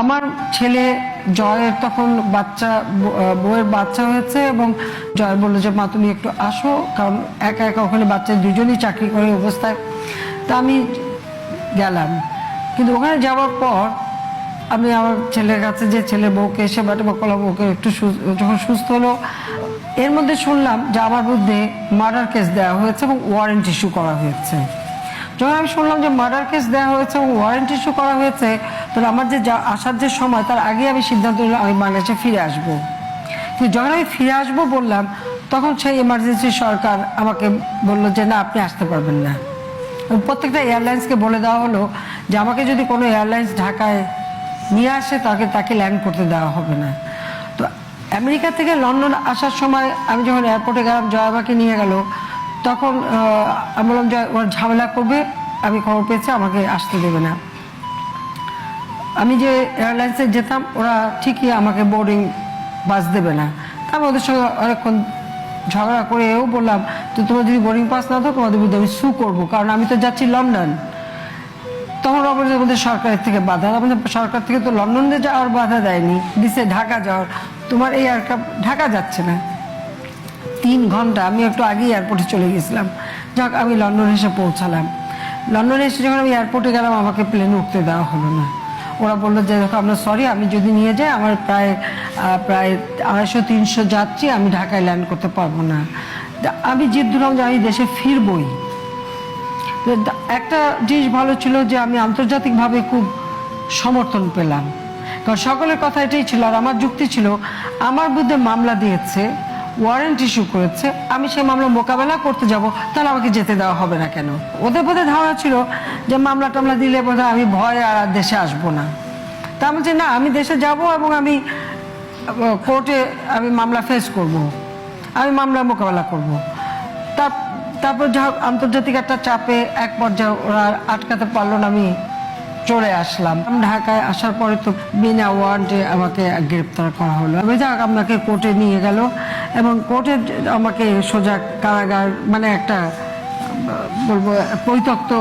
আমার ছেলে জয়ের তখন বউয়ের বাচ্চা হয়েছে এবং জয় বললো যে মা তুমি একটু আসো, কারণ একা একা ওখানে বাচ্চা দুজনই চাকরি করে অবস্থায়। তা আমি গেলাম, কিন্তু ওখানে যাওয়ার পর আমি আমার ছেলের কাছে যে ছেলের বউকে এসে করলাম, ওকে একটু যখন সুস্থ হলো, এর মধ্যে শুনলাম যে আমার বিরুদ্ধে মার্ডার কেস দেওয়া হয়েছে এবং ওয়ারেন্ট ইস্যু করা হয়েছে। যখন আমি শুনলাম যে মার্ডার কেস দেওয়া হয়েছে এবং ওয়ারেন্ট ইস্যু করা হয়েছে, তাহলে আমার যে আসার যে সময় তার আগে আমি সিদ্ধান্ত নিলাম আমি বাংলাদেশে ফিরে আসবো। কিন্তু যখন আমি ফিরে আসবো বললাম, তখন সেই এমার্জেন্সি সরকার আমাকে বললো যে না, আপনি আসতে পারবেন না। প্রত্যেকটা এয়ারলাইন্সকে বলে দেওয়া হলো যে আমাকে যদি কোনো এয়ারলাইন্স ঢাকায় নিয়ে আসে তাকে ল্যান্ড করতে দেওয়া হবে না। তো আমেরিকা থেকে লন্ডন আসার সময় আমি যখন এয়ারপোর্টে গেলাম, জয় আমাকে নিয়ে গেল, তখন আমি বললাম যে ওরা ঝামেলা করবে, আমি খবর পেয়েছি, আমাকে আসতে দেবে না। আমি যে এয়ারলাইন্সে যেতাম ওরা ঠিকই আমাকে বোর্ডিং পাস দেবে না। আমি ওদের সঙ্গে অনেকক্ষণ ঝগড়া করে এও বললাম তো তোমরা যদি বোর্ডিং পাস না দাও তোমাদের বিরুদ্ধে আমি সু করবো, কারণ আমি তো যাচ্ছি লন্ডন। তখন আমাদের সরকারের থেকে বাধা, আমাদের সরকার থেকে তো লন্ডনে যাওয়ার বাধা দেয়নি, দিছে ঢাকা যাওয়ার, তোমার এই এয়ারক্রাফট ঢাকা যাচ্ছে না। 3 ঘন্টা, আমি একটু আগে এয়ারপোর্টে চলে গেছিলাম। যাক, আমি লন্ডনে এসে পৌঁছালাম। লন্ডনে এসে যখন আমি এয়ারপোর্টে গেলাম, আমাকে প্লেনে উঠতে দেওয়া হলো না। ওরা বললো যে দেখো আমরা সরি, আমি যদি নিয়ে যাই আমার প্রায় 250-300 যাত্রী, আমি ঢাকায় ল্যান্ড করতে পারবো না। আমি জিদ ধরলাম যে আমি দেশে ফিরবই। একটা জিনিস ভালো ছিল যে আমি আন্তর্জাতিকভাবে খুব সমর্থন পেলাম, কারণ সকলের কথা এটাই ছিল। আর আমার যুক্তি ছিল, আমার বিরুদ্ধে মামলা দিয়েছে, ওয়ারেন্ট ইস্যু করেছে, আমি সেই মামলা মোকাবেলা করতে যাব, তাহলে আমাকে যেতে দেওয়া হবে না কেন? ওদের বোধহয় ধারণা ছিল যে মামলা টামলা দিলে বোধহয় আমি ভয়ে আর দেশে আসবো না। তা আমি বলছি না, আমি দেশে যাব এবং আমি কোর্টে আমি মামলা ফেস করব, আমি মামলা মোকাবেলা করব। তারপর যা আন্তর্জাতিক একটা চাপে এক পর্যায়ে ওরা আটকাতে পারলো না, আমি চলে আসলাম। ঢাকায় আসার পরে তো বিনা ওয়ারেন্টে আমাকে গ্রেপ্তার করা হলো। যাক, আমাকে কোর্টে নিয়ে গেল এবং কোর্টে আমাকে সোজা কারাগার, মানে একটা বলবো পরিত্যক্ত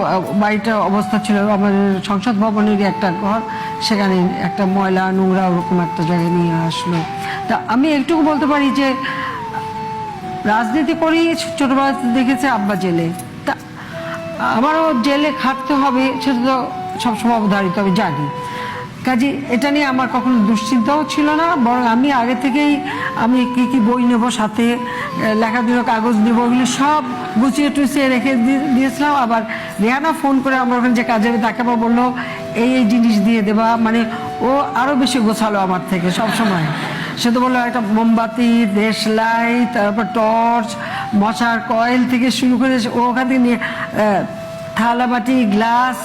বাড়িটা অবস্থা ছিল, আমাদের সংসদ ভবনেরই একটা ঘর, সেখানে একটা ময়লা নোংরা ওরকম একটা জায়গায় নিয়ে আসলো। তা আমি একটুকু বলতে পারি যে রাজনীতি করি, ছোটবেলা দেখেছে আব্বা জেলে, তা আমারও জেলে খাটতে হবে সেটা তো সবসময় অবধারিত, আমি জানি। কাজে এটা নিয়ে আমার কখনো দুশ্চিন্তাও ছিল না, বরং আমি আগে থেকেই আমি কি বই নেব, সাথে লেখাগুলো কাগজ নেবো, ওগুলো সব গুছিয়ে টুছিয়ে রেখে দিয়েছিলাম। আবার রেহানা ফোন করে আমার ওখানে যে কাজে তাকে আবার বললো এই জিনিস দিয়ে দেবা, মানে ও আরও বেশি গোছালো আমার থেকে সবসময়। সে তো বললো একটা মোমবাতি, দেশলাই, তারপর টর্চ, মশার কয়েল থেকে শুরু করে ও ওখান থেকে নিয়ে থালা বাটি গ্লাস,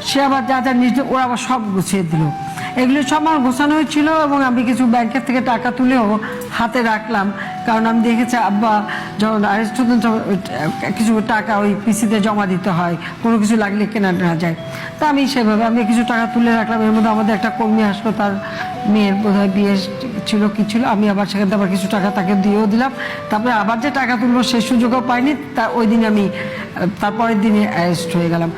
সে আবার যা যা নিজ ওরা আবার সব গুছিয়ে দিল। এগুলো সব আমার গোছানো হয়েছিল এবং আমি কিছু ব্যাংকের থেকে টাকা তুলেও হাতে রাখলাম, কারণ আমি দেখেছি আব্বা যখন আরেস্ট হতেন কিছু টাকা ওই পিসিতে জমা দিতে হয়, কোনো কিছু লাগলে কেনা না যায়। তা আমি সেভাবে আমি কিছু টাকা তুলে রাখলাম। এর মধ্যে আমাদের একটা কর্মী আসলো, তার মেয়ের বোধহয় বিয়ে ছিল কি ছিল, আমি আবার সেখান থেকে আবার কিছু টাকা তাকে দিয়েও দিলাম। তারপরে আবার যে টাকা তুলবো সেই সুযোগও পাইনি, তা ওই দিন আমি তারপরের দিনে অ্যারেস্ট হয়ে গেলাম।